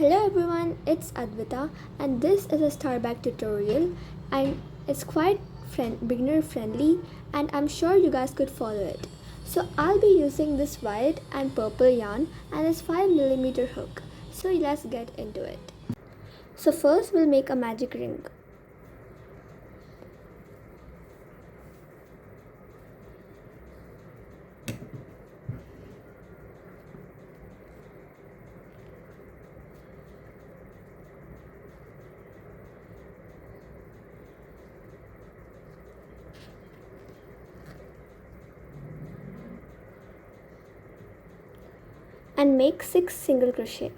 Hello everyone, it's Advita and this is a Starback tutorial and it's quite beginner friendly and I'm sure you guys could follow it. So I'll be using this white and purple yarn and this 5mm hook. So let's get into it. So first we'll make a magic ring. And make 6 single crochet.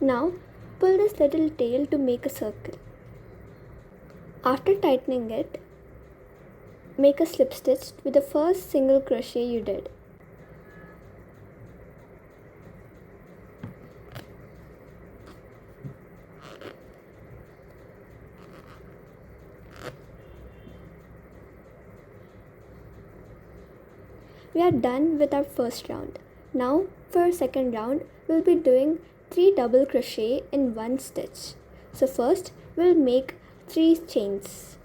Now pull this little tail to make a circle. After tightening it, make a slip stitch with the first single crochet you did. We are done with our first round. Now for our second round, we'll be doing 3 double crochet in one stitch. So first we'll make 3 chains.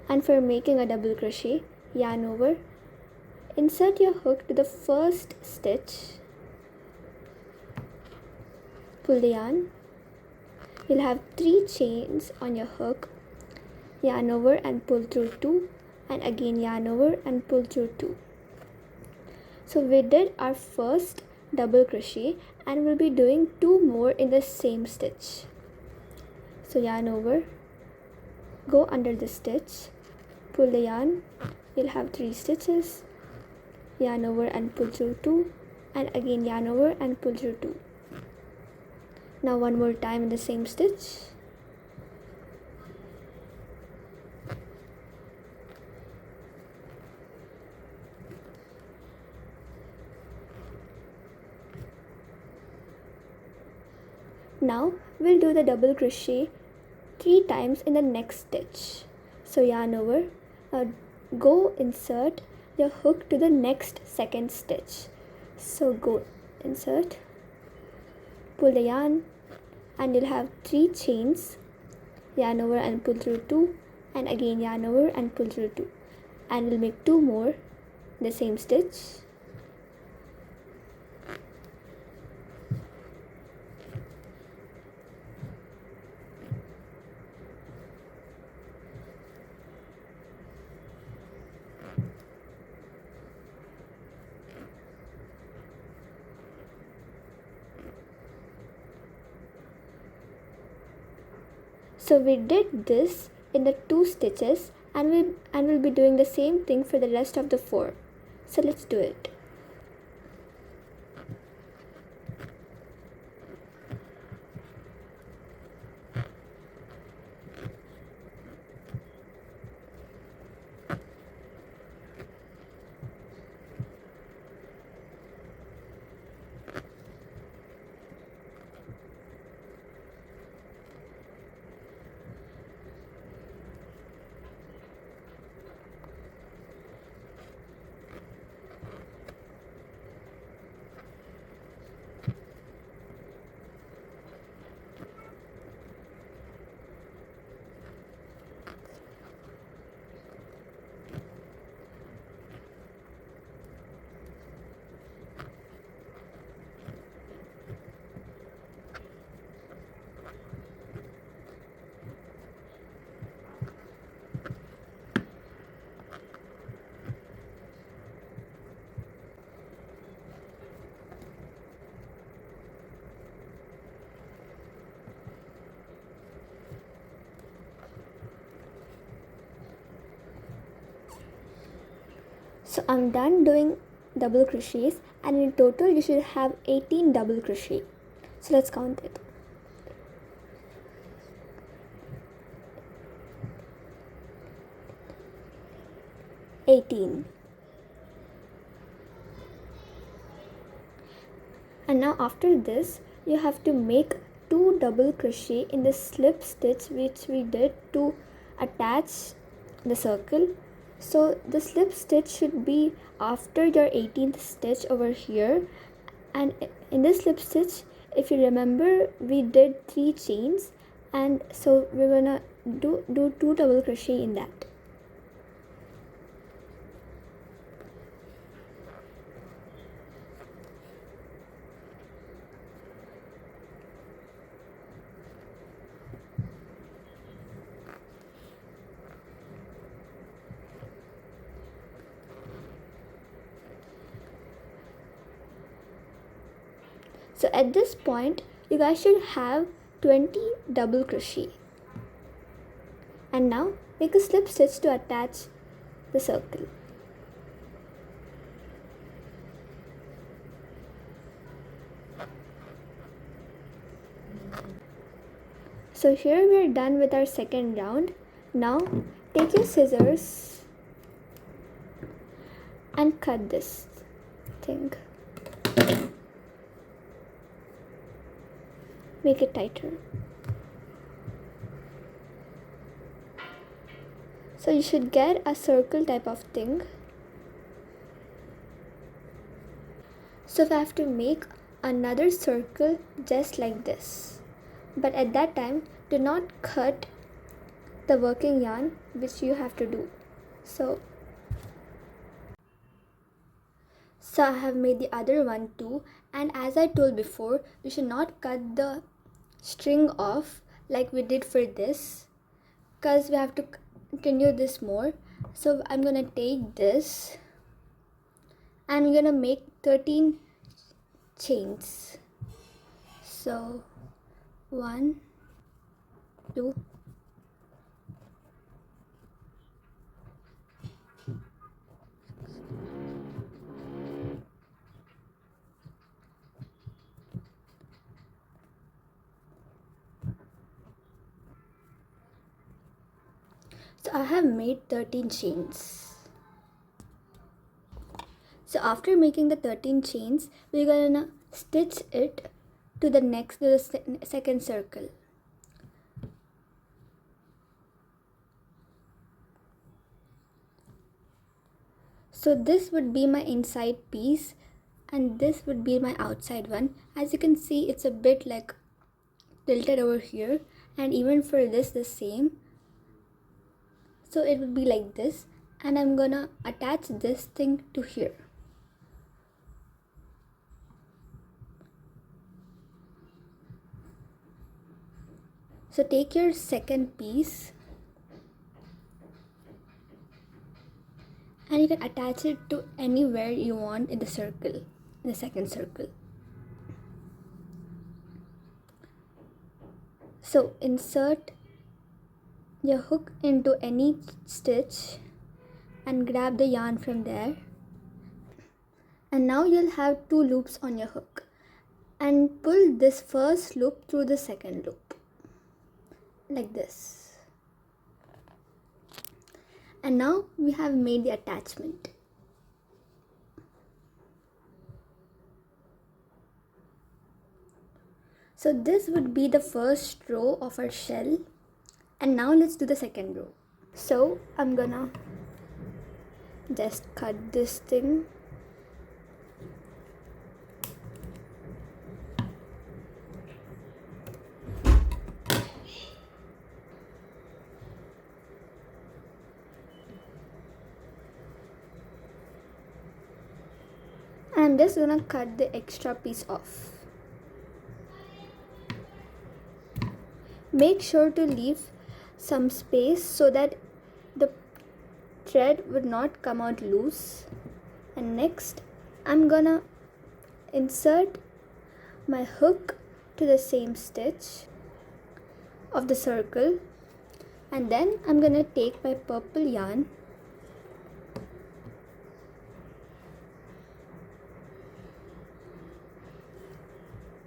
And for making a double crochet, yarn over, insert your hook to the first stitch, pull the yarn, you'll have 3 chains on your hook, yarn over and pull through 2 and again yarn over and pull through 2. So we did our first double crochet and we'll be doing 2 more in the same stitch. So yarn over, go under the stitch, pull the yarn, you'll have 3 stitches, yarn over and pull through 2 and again yarn over and pull through 2. Now one more time in the same stitch. Now we'll do the double crochet 3 times in the next stitch. So yarn over, go insert your hook to the next second stitch. So go insert, pull the yarn and you'll have 3 chains, yarn over and pull through 2 and again yarn over and pull through 2 and we'll make 2 more in the same stitch. So we did this in the 2 stitches and we'll be doing the same thing for the rest of the 4. So let's do it. So I'm done doing double crochets, and in total you should have 18 double crochet. So let's count it. 18. And now after this you have to make 2 double crochet in the slip stitch which we did to attach the circle. So the slip stitch should be after your 18th stitch over here, and in this slip stitch, if you remember, we did 3 chains, and so we're gonna do 2 double crochet in that. So at this point you guys should have 20 double crochet, and now make a slip stitch to attach the circle. So here we are done with our second round. Now take your scissors and cut this thing. Make it tighter. So you should get a circle type of thing. So I have to make another circle just like this, but at that time do not cut the working yarn which you have to do. So I have made the other one too, and as I told before, you should not cut the string off like we did for this, because we have to continue this more. So I'm gonna take this and I'm gonna make 13 chains. So 1, 2, 3. So I have made 13 chains. So after making the 13 chains, we're gonna stitch it to the second circle. So this would be my inside piece and this would be my outside one. As you can see, it's a bit like tilted over here, and even for this the same. So it would be like this, and I'm gonna attach this thing to here. So take your second piece and you can attach it to anywhere you want in the circle, in the second circle. So insert your hook into any stitch and grab the yarn from there, and now you'll have 2 loops on your hook, and pull this first loop through the second loop like this. And now we have made the attachment. So this would be the first row of our shell, and now let's do the second row. So I'm gonna just cut this thing. I'm just gonna cut the extra piece off. Make sure to leave some space so that the thread would not come out loose. And next I'm gonna insert my hook to the same stitch of the circle, and then I'm gonna take my purple yarn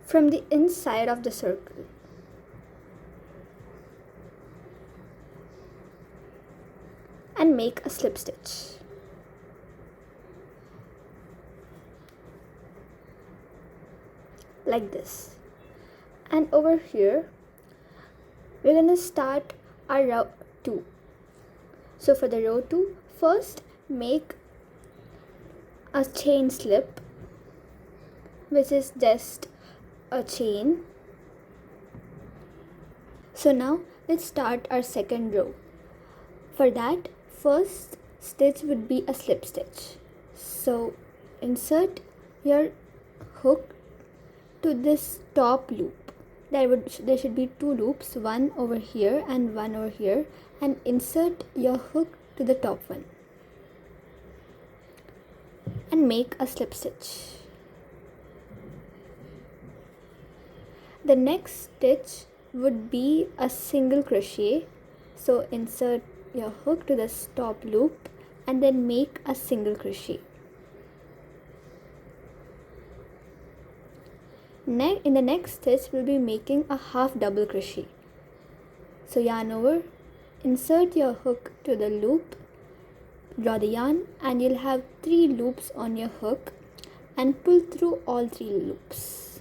from the inside of the circle. And make a slip stitch. Like this. And over here we're going to start our row 2. So for the row 2, first make a chain slip, which is just a chain. So now let's start our second row. For that, first stitch would be a slip stitch. So insert your hook to this top loop. There should be 2 loops, one over here and one over here, and insert your hook to the top one and make a slip stitch. The next stitch would be a single crochet. So insert your hook to the top loop and then make a single crochet. In the next stitch we'll be making a half double crochet. So yarn over, insert your hook to the loop, draw the yarn, and you'll have 3 loops on your hook and pull through all 3 loops.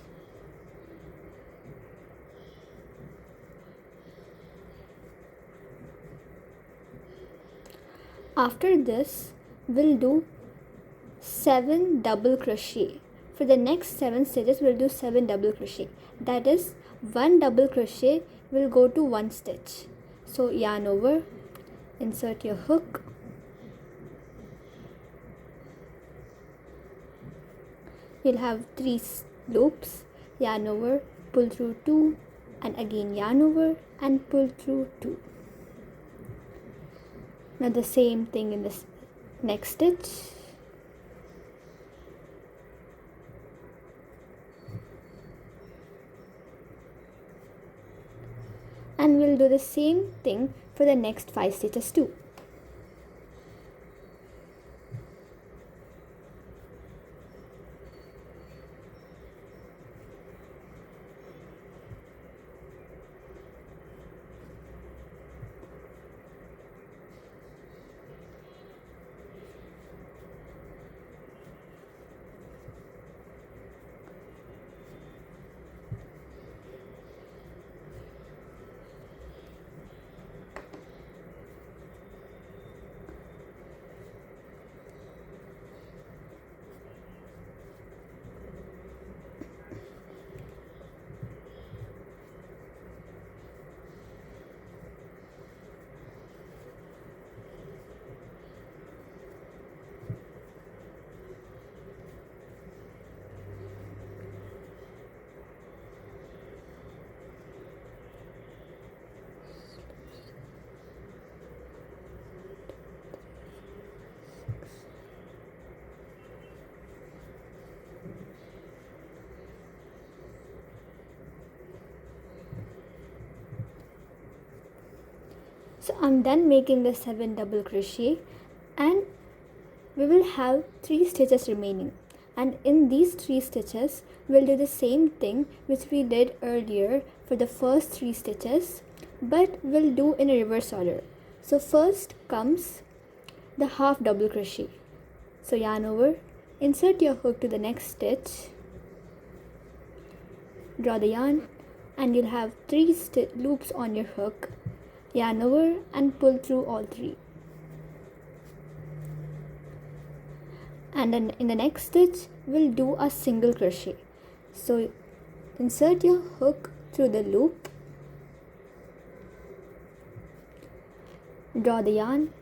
After this we'll do 7 double crochet. For the next 7 stitches we'll do 7 double crochet. That is, 1 double crochet will go to 1 stitch. So yarn over, insert your hook, you'll have 3 loops, yarn over, pull through 2, and again yarn over and pull through 2. Now the same thing in this next stitch. And we'll do the same thing for the next 5 stitches too. So I'm done making the 7 double crochet, and we will have 3 stitches remaining, and in these 3 stitches we'll do the same thing which we did earlier for the first 3 stitches, but we'll do in a reverse order. So first comes the half double crochet. So yarn over, insert your hook to the next stitch, draw the yarn, and you'll have 3 loops on your hook, yarn over and pull through all 3. And then in the next stitch we'll do a single crochet. So insert your hook through the loop, draw the yarn,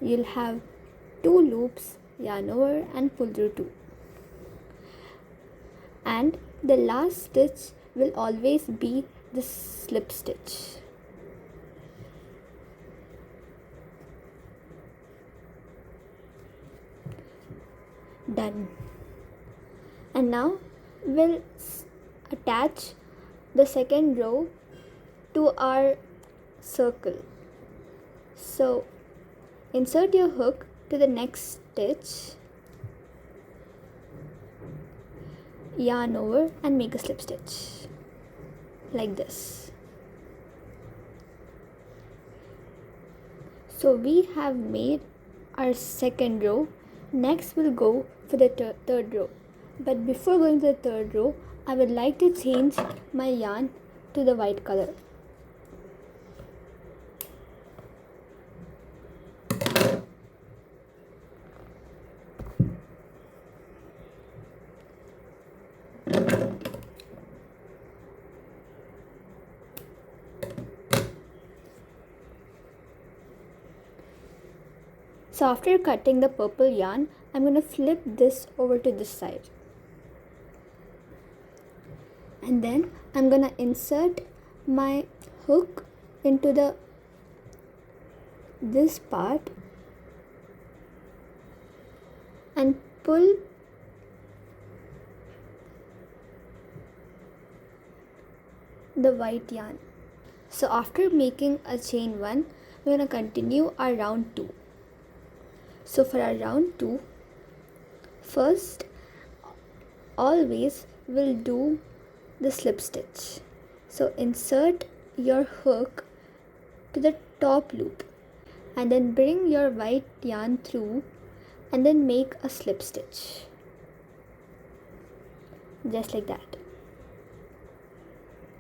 you'll have 2 loops, yarn over and pull through 2. And the last stitch will always be the slip stitch. Done. And now we'll attach the second row to our circle. So insert your hook to the next stitch, yarn over and make a slip stitch like this. So we have made our second row. Next we'll go for the third row, but before going to the third row, I would like to change my yarn to the white color. So after cutting the purple yarn, I'm going to flip this over to this side. And then I'm going to insert my hook into this part and pull the white yarn. So after making a chain 1, we're going to continue our round 2. So for our round 2, first always we'll do the slip stitch. So insert your hook to the top loop and then bring your white yarn through and then make a slip stitch just like that.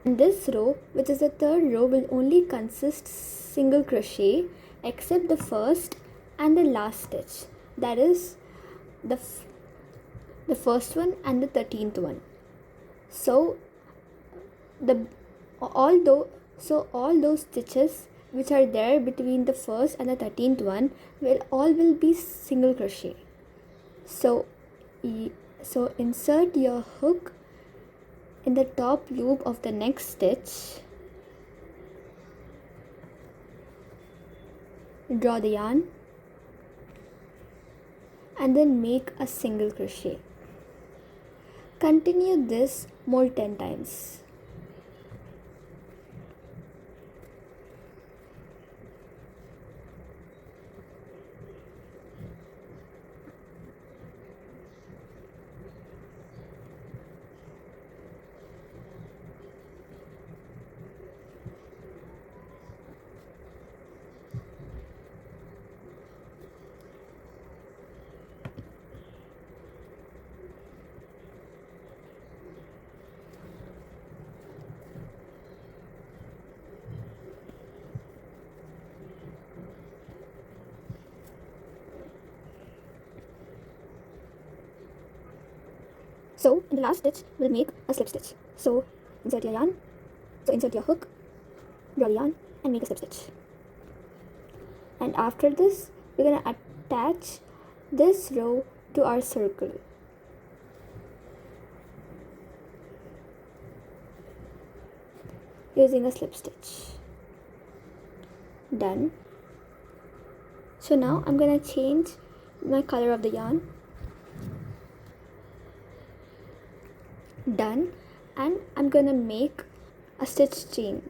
And this row, which is the third row, will only consist single crochet except the first and the last stitch, that is the first one and the 13th one. So all those stitches which are there between the first and the 13th one will be single crochet. So insert your hook in the top loop of the next stitch, draw the yarn and then make a single crochet. Continue this more 10 times. So in the last stitch, we'll make a slip stitch. So insert your yarn, insert your hook, draw the yarn and make a slip stitch. And after this, we're going to attach this row to our circle. Using a slip stitch. Done. So now I'm going to change my color of the yarn. Done. And I'm going to make a stitch chain.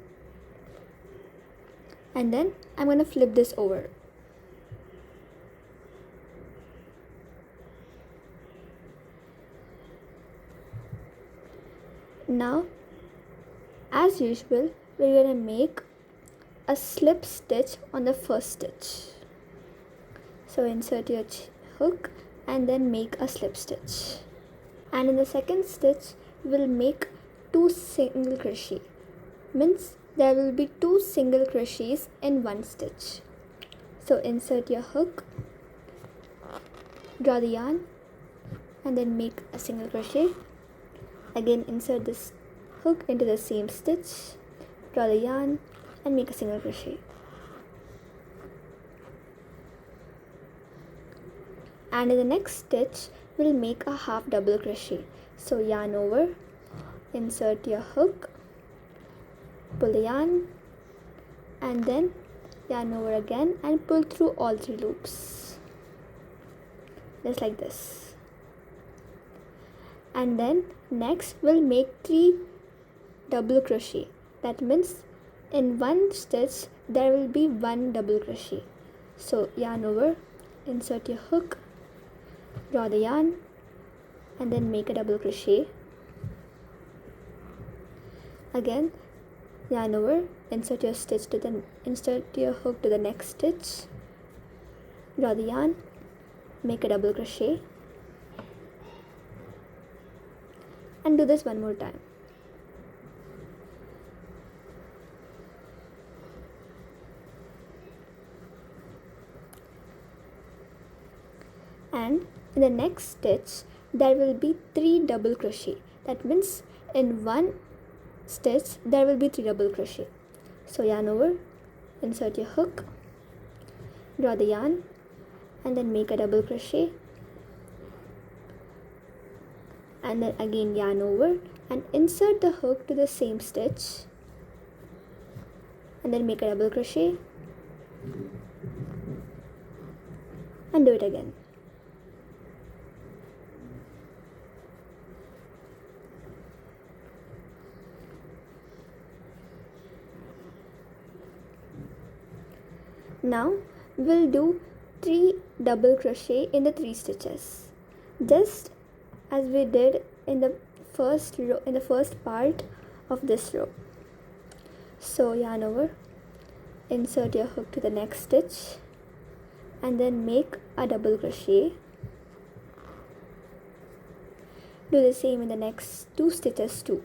And then I'm going to flip this over. Now, as usual, we're going to make a slip stitch on the first stitch. So insert your hook and then make a slip stitch. And in the second stitch, we'll make 2 single crochet. Means there will be 2 single crochets in one stitch. So insert your hook, draw the yarn and then make a single crochet. Again insert this hook into the same stitch, draw the yarn and make a single crochet. And in the next stitch, we'll make a half double crochet. So yarn over, insert your hook, pull the yarn and then yarn over again and pull through all 3 loops. Just like this. And then next we'll make 3 double crochet. That means in one stitch there will be 1 double crochet. So yarn over, insert your hook, draw the yarn and then make a double crochet Again, yarn over, insert your hook to the next stitch, draw the yarn, make a double crochet, and do this one more time. And in the next stitch there will be 3 double crochet. That means in one stitch there will be 3 double crochet. So yarn over, insert your hook, draw the yarn, and then make a double crochet, and then again yarn over and insert the hook to the same stitch, and then make a double crochet and do it again. Now we'll do 3 double crochet in the 3 stitches, just as we did in the first row, in the first part of this row. So yarn over, insert your hook to the next stitch, and then make a double crochet. Do the same in the next 2 stitches too.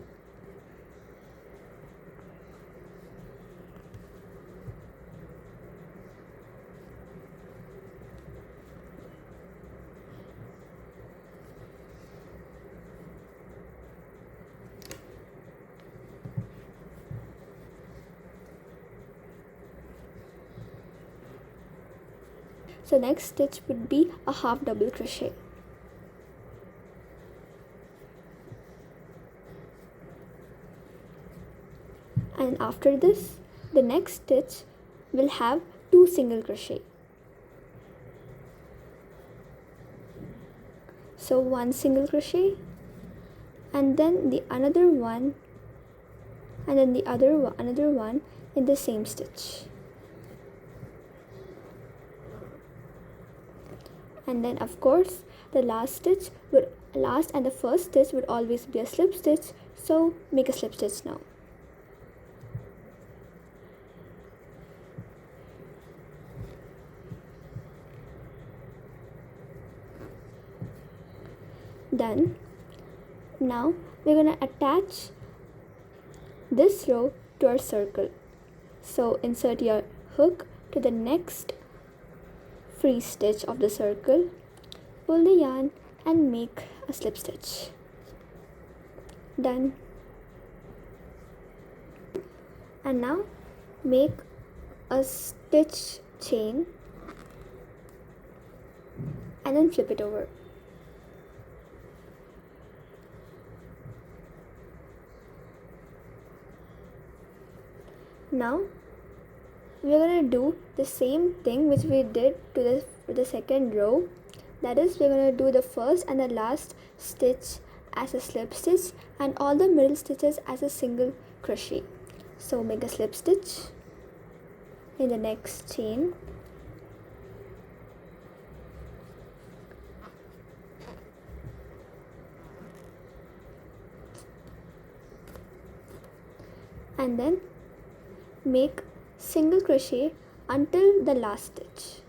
So next stitch would be a half double crochet. And after this, the next stitch will have 2 single crochet. So 1 single crochet, and then the another one, and then the another one in the same stitch. And then of course the last and the first stitch would always be a slip stitch, so make a slip stitch now. Done. Now we're going to attach this row to our circle. So insert your hook to the next free stitch of the circle, pull the yarn and make a slip stitch. Done. And now make a stitch chain and then flip it over. Now we're going to do the same thing which we did to the second row. That is, we're going to do the first and the last stitch as a slip stitch and all the middle stitches as a single crochet. So make a slip stitch in the next chain, and then make single crochet until the last stitch.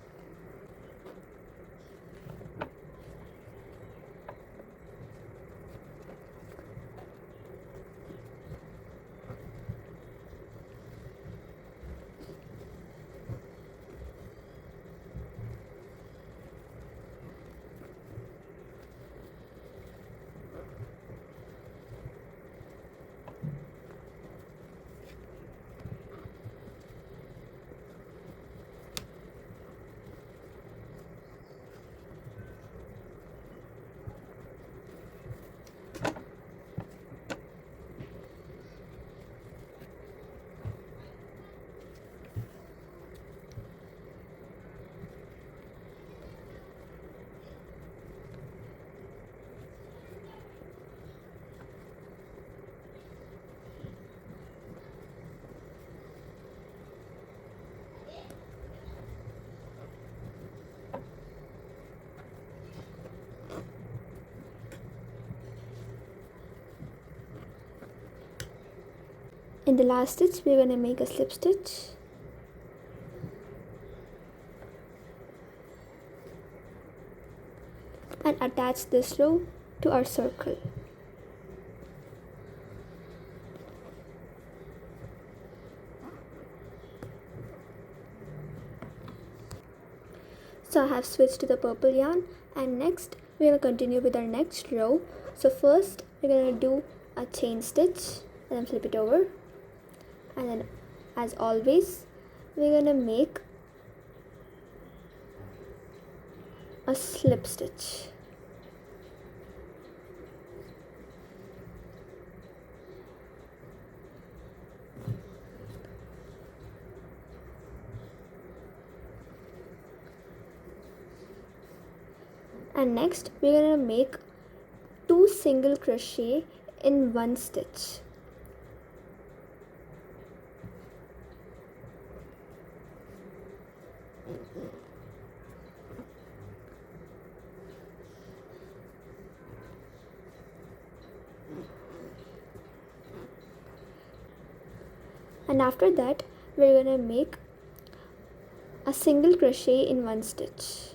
In the last stitch we're going to make a slip stitch, and attach this row to our circle. So I have switched to the purple yarn, and next we're going to continue with our next row. So first we're going to do a chain stitch and then flip it over, and then as always we're going to make a slip stitch. And next we're going to make 2 single crochet in one stitch. And after that we're going to make a single crochet in one stitch.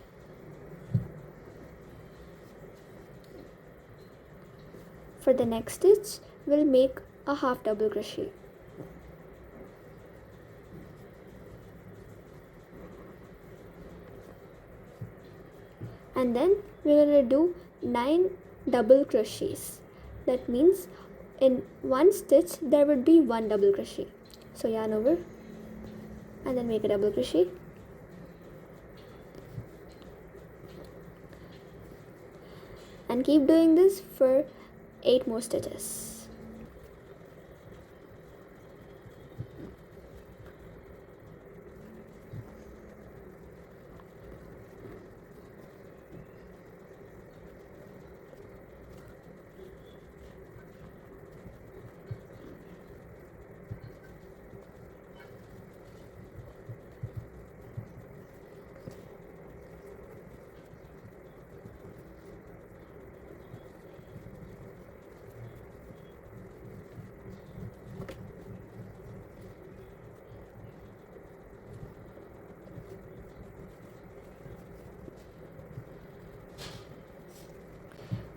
For the next stitch we'll make a half double crochet. And then we're going to do 9 double crochets. That means in one stitch there would be 1 double crochet. So yarn over and then make a double crochet, and keep doing this for 8 more stitches.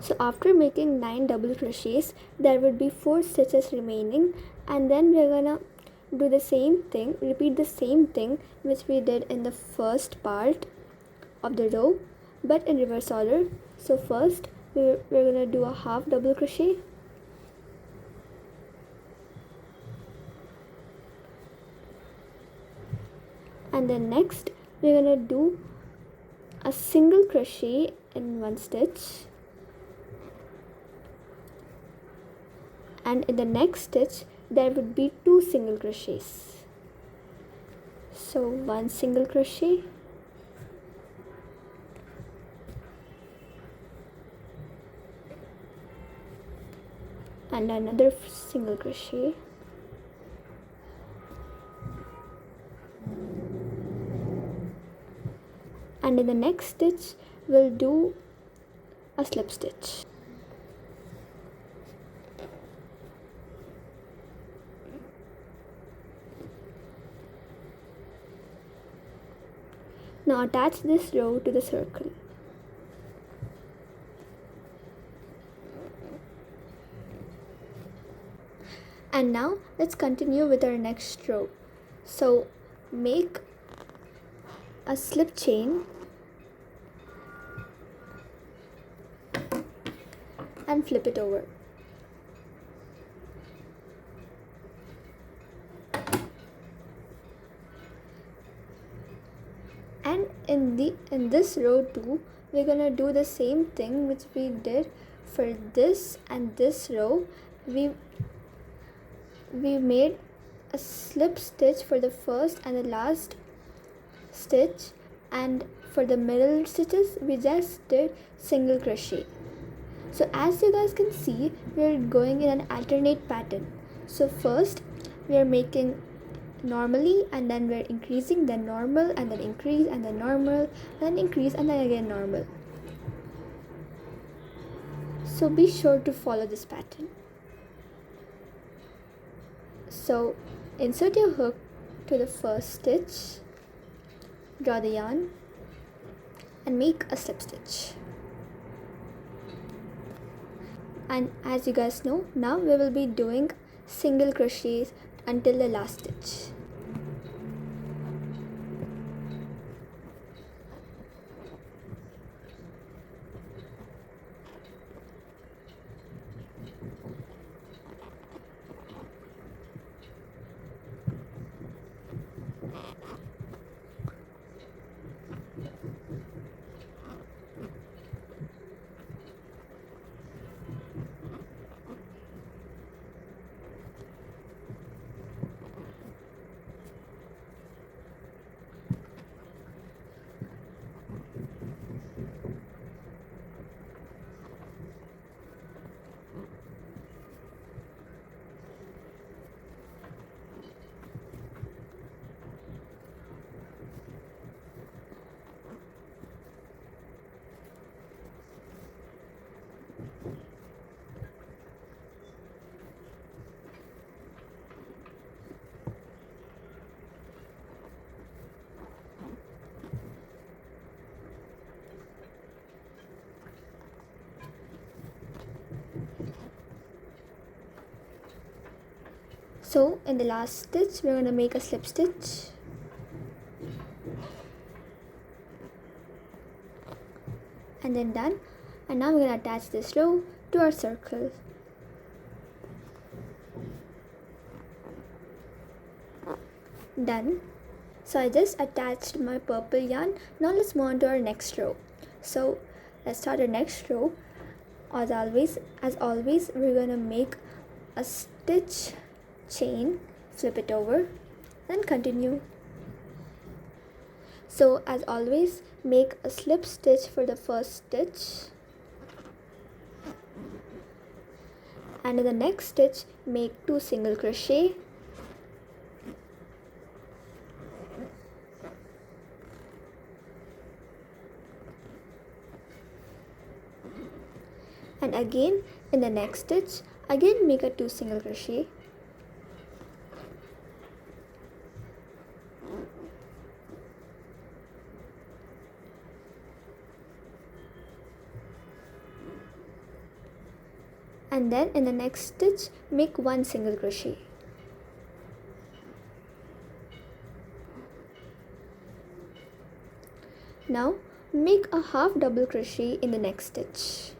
So after making 9 double crochets there would be 4 stitches remaining, and then we're gonna do the same thing, repeat the same thing which we did in the first part of the row but in reverse order. So first we're gonna do a half double crochet, and then next we're gonna do a single crochet in one stitch, and in the next stitch there would be 2 single crochets. So 1 single crochet and another single crochet, and in the next stitch we'll do a slip stitch. Now attach this row to the circle. And now let's continue with our next row. So make a slip chain and flip it over. And in this row too, we're gonna do the same thing which we did for this and this row. We made a slip stitch for the first and the last stitch, and for the middle stitches we just did single crochet. So as you guys can see, we're going in an alternate pattern. So first we are making normally, and then we're increasing, then normal, and then increase, and then normal, and then increase, and then again normal. So be sure to follow this pattern. So insert your hook to the first stitch, draw the yarn and make a slip stitch. And as you guys know, now we will be doing single crochets until the last stitch. So in the last stitch, we're going to make a slip stitch. And then done. And now we're going to attach this row to our circle. Done. So I just attached my purple yarn. Now let's move on to our next row. So let's start our next row. As always, we're going to make a stitch chain, flip it over, then continue. So as always, make a slip stitch for the first stitch, and in the next stitch make 2 single crochet, and again in the next stitch again make a 2 single crochet, and then in the next stitch make 1 single crochet. Now make a half double crochet in the next stitch.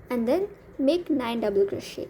And then make 9 double crochet.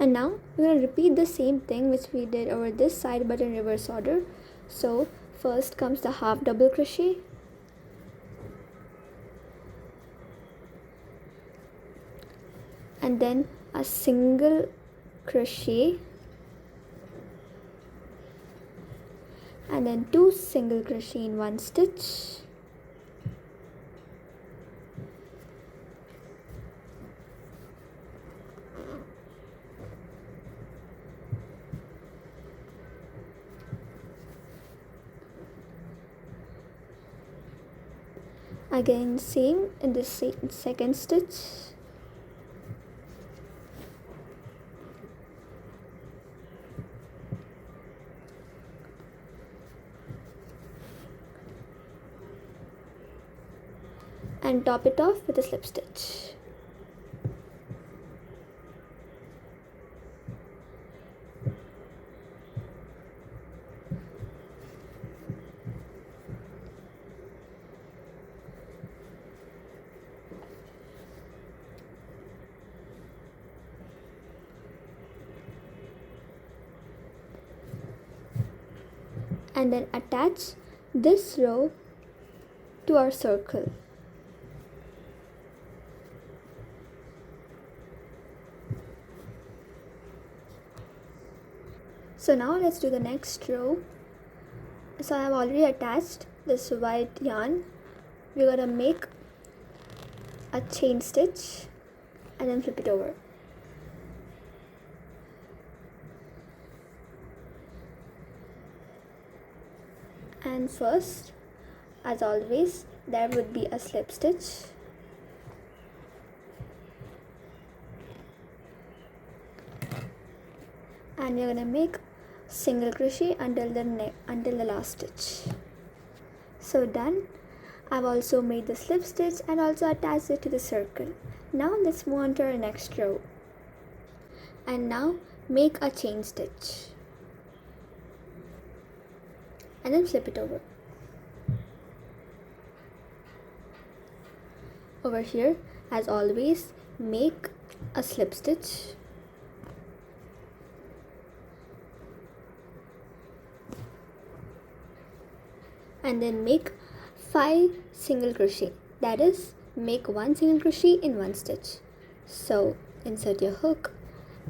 And now we're going to repeat the same thing which we did over this side but in reverse order. So first comes the half double crochet, and then a single crochet, and then 2 single crochet in 1 stitch, again same in the second stitch, and top it off with a slip stitch. And then attach this row to our circle. So now let's do the next row. So I have already attached this white yarn. We're going to make a chain stitch and then flip it over. And first, as always, there would be a slip stitch. And we're gonna make single crochet until the last stitch. So done. I've also made the slip stitch and also attached it to the circle. Now let's move on to our next row. And now make a chain stitch. And then flip it over. Over here, as always, make a slip stitch. And then make 5 single crochet. That is, make 1 single crochet in 1 stitch. So insert your hook,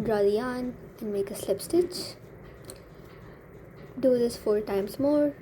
draw the yarn and make a slip stitch. Do this 4 times more.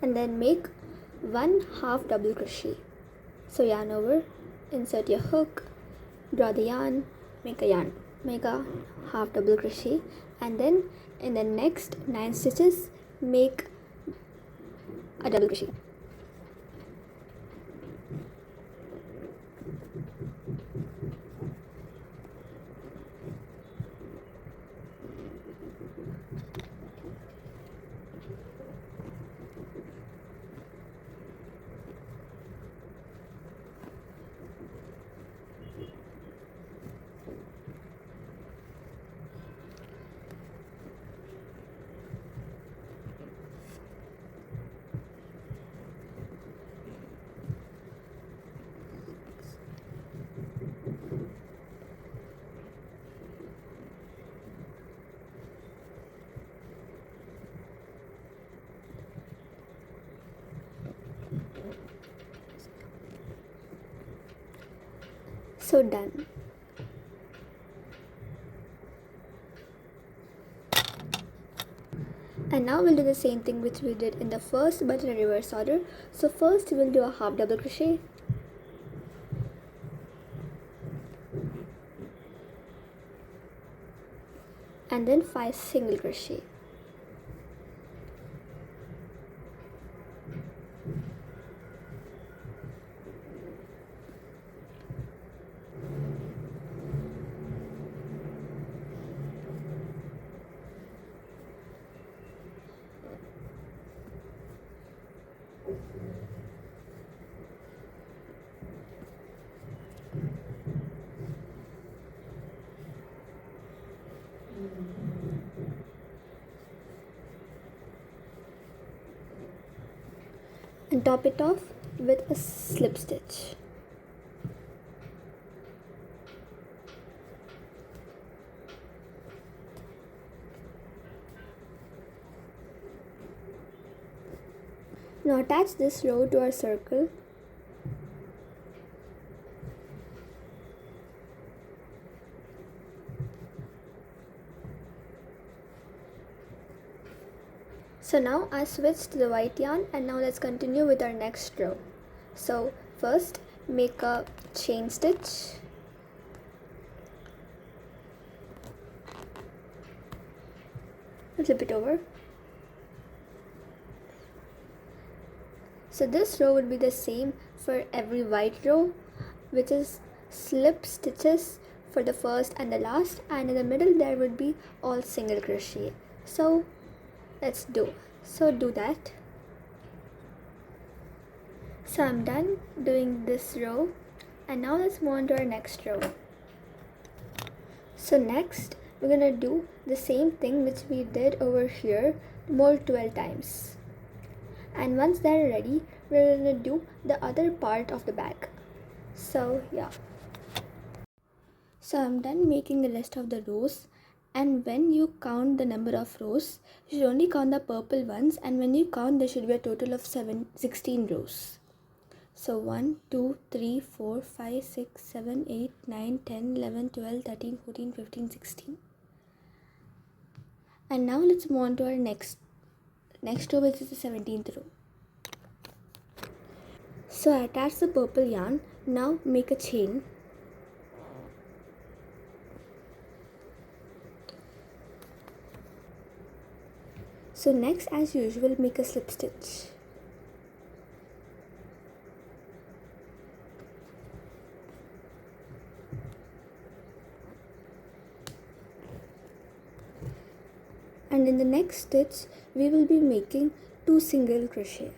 And then make 1 half double crochet. So yarn over, insert your hook, draw the yarn, make a half double crochet, and then in the next 9 stitches make a double crochet. So done. And now we'll do the same thing which we did in the first but in a reverse order. So first we'll do a half double crochet, and then 5 single crochet. And top it off with a slip stitch. Now attach this row to our circle. So now I switched to the white yarn, and now let's continue with our next row. So first make a chain stitch, flip it over. So this row would be the same for every white row, which is slip stitches for the first and the last, and in the middle there would be all single crochet. So let's do that. So I'm done doing this row, and now let's move on to our next row. So next we're gonna do the same thing which we did over here, more 12 times. And once they're ready, we're gonna do the other part of the bag. So yeah. So I'm done making the rest of the rows, and when you count the number of rows, you should only count the purple ones, and when you count there should be a total of 16 rows. So 1, 2, 3, 4, 5, 6, 7, 8, 9, 10, 11, 12, 13, 14, 15, 16. And now let's move on to our next row, which is the 17th row. So I attach the purple yarn. Now make a chain. So next, as usual, make a slip stitch. And in the next stitch, we will be making 2 single crochet.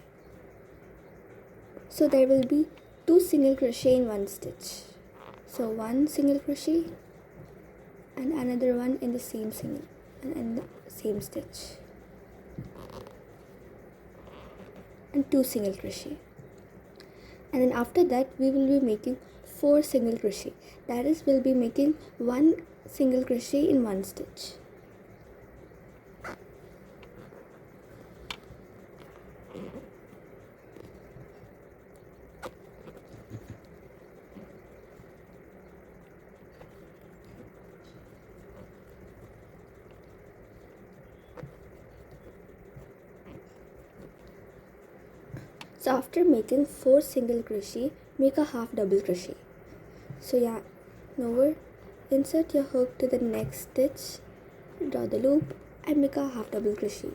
So there will be 2 single crochet in one stitch. So 1 single crochet and another one in the same stitch, and 2 single crochet. And then after that we will be making 4 single crochet. That is, we'll be making 1 single crochet in one stitch. So after making 4 single crochet, make a half double crochet. So yeah, now insert your hook to the next stitch, draw the loop and make a half double crochet.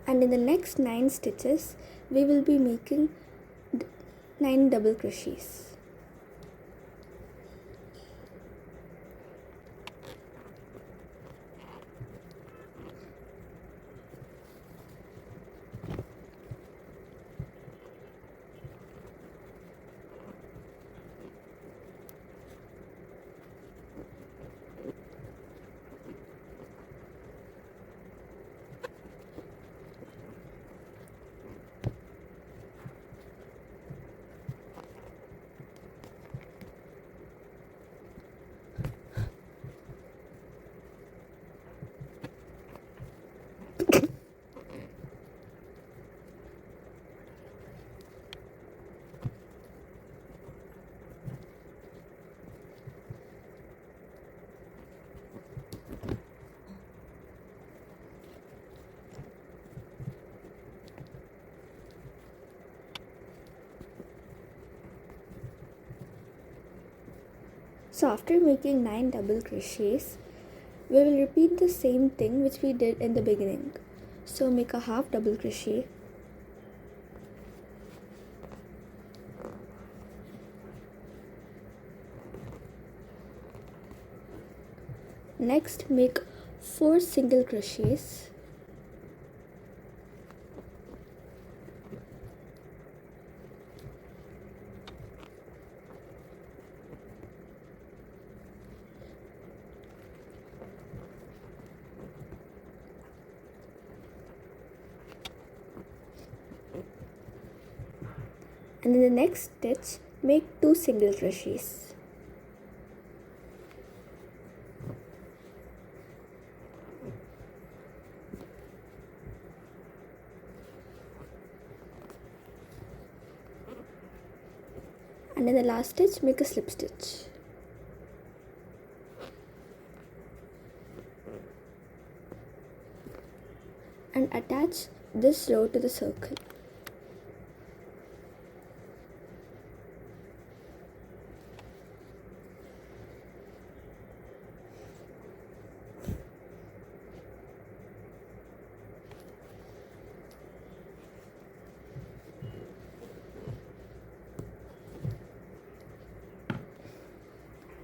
And in the next 9 stitches, we will be making 9 double crochets. So after making 9 double crochets, we will repeat the same thing which we did in the beginning. So make a half double crochet, next make 4 single crochets, and in the next stitch make 2 single crochets. and in the last stitch make a slip stitch. And attach this row to the circle.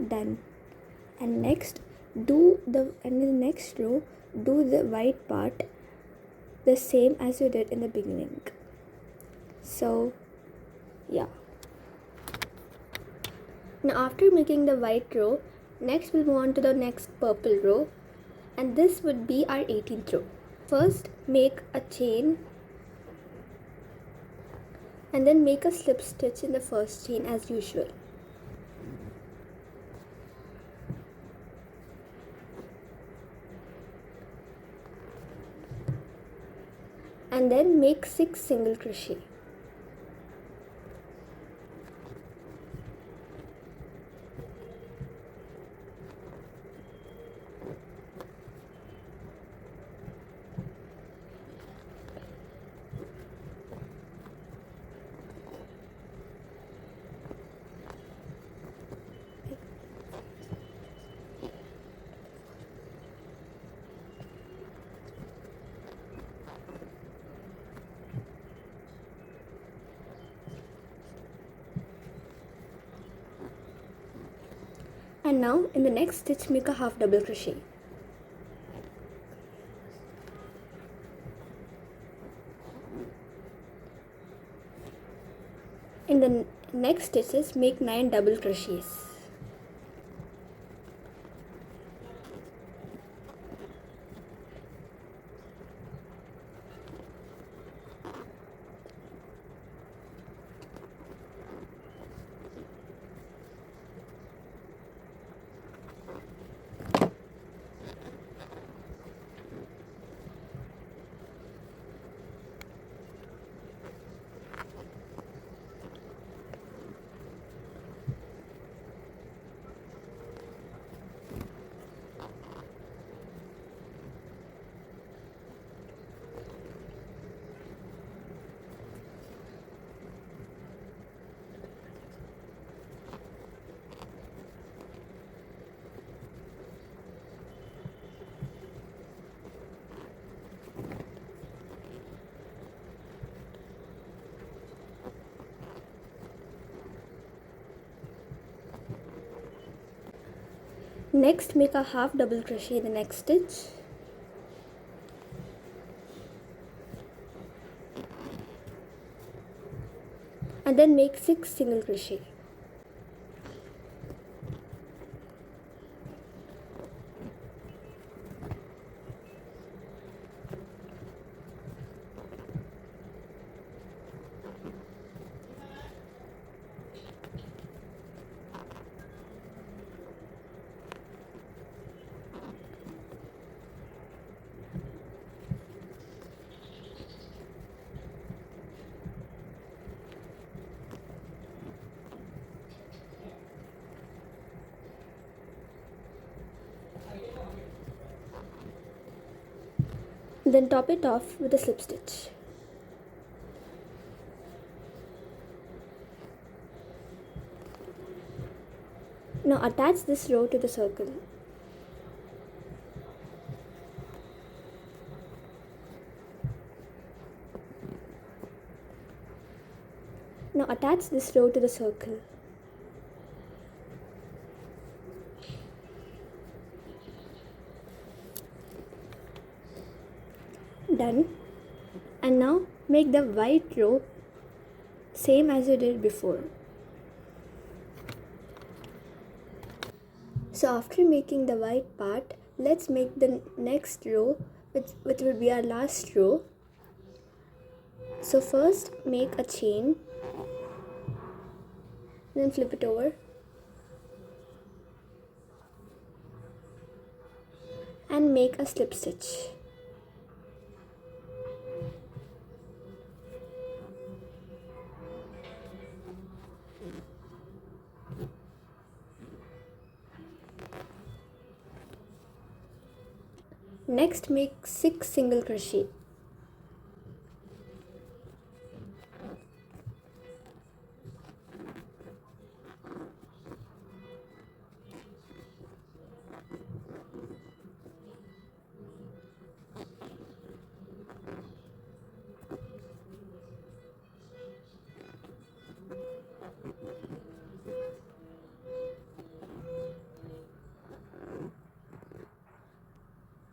Done. And next in the next row do the white part the same as you did in the beginning. So yeah. Now after making the white row, next we'll move on to the next purple row, and this would be our 18th row. First make a chain and then make a slip stitch in the first chain as usual. And then make 6 single crochet. And now in the next stitch make a half double crochet. In the next stitches make 9 double crochets. Next make a half double crochet in the next stitch. And then make 6 single crochet. Then top it off with a slip stitch. Now attach this row to the circle. Now attach this row to the circle. Done. And now make the white row same as you did before. So after making the white part, let's make the next row, which will be our last row. So first make a chain, then flip it over and make a slip stitch. Next, make 6 single crochet.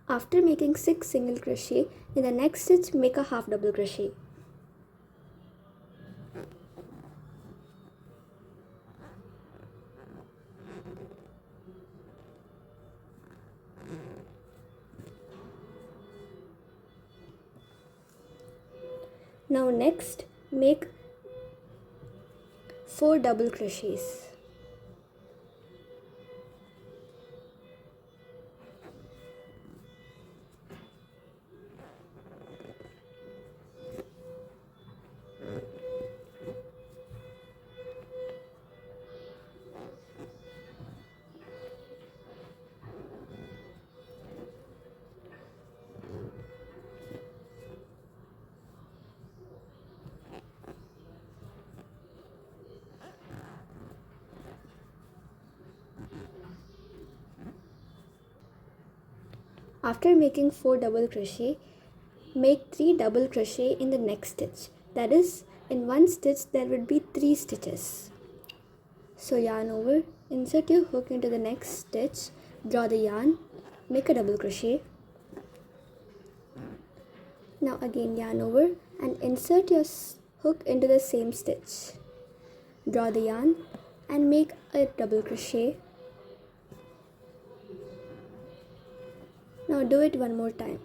After making 6 single crochet, in the next stitch make a half double crochet. Now next make 4 double crochets. After making 4 double crochet, make 3 double crochet in the next stitch. That is, in one stitch there would be 3 stitches. So yarn over, insert your hook into the next stitch, draw the yarn, make a double crochet. Now again yarn over and insert your hook into the same stitch. Draw the yarn and make a double crochet. Now do it one more time.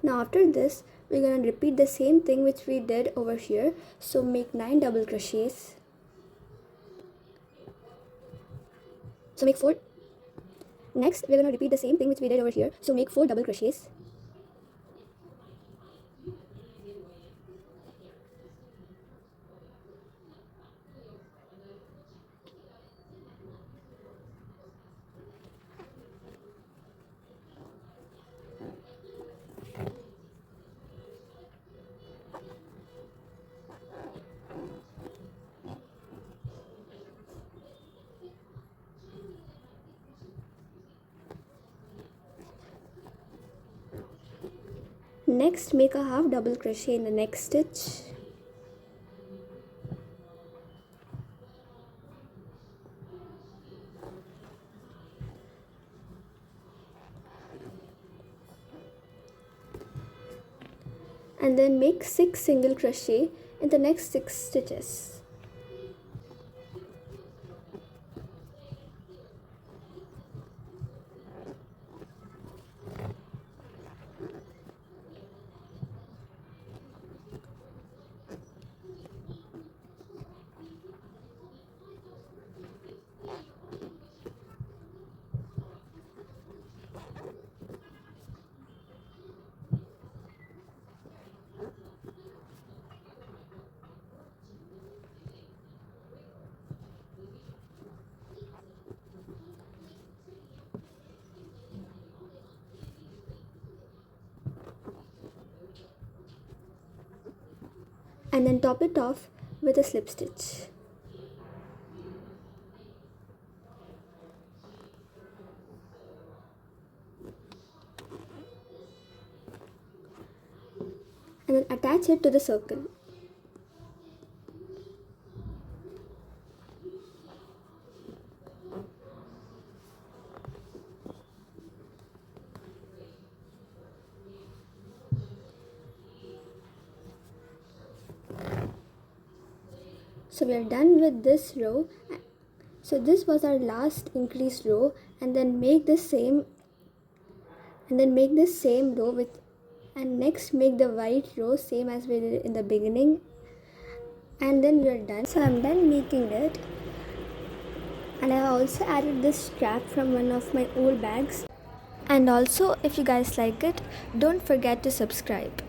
Now after this, we're going to repeat the same thing which we did over here. So make 9 double crochets. So make 4. Next, we're going to repeat the same thing which we did over here. So make 4 double crochets. Next, make a half double crochet in the next stitch. And then make 6 single crochet in the next 6 stitches. And then top it off with a slip stitch. And then attach it to the circle. So we are done with this row. So this was our last increased row, and then make the same row with, and next make the white row same as we did in the beginning, and then we are done. So I'm done making it, and I also added this strap from one of my old bags. And also, if you guys like it, don't forget to subscribe.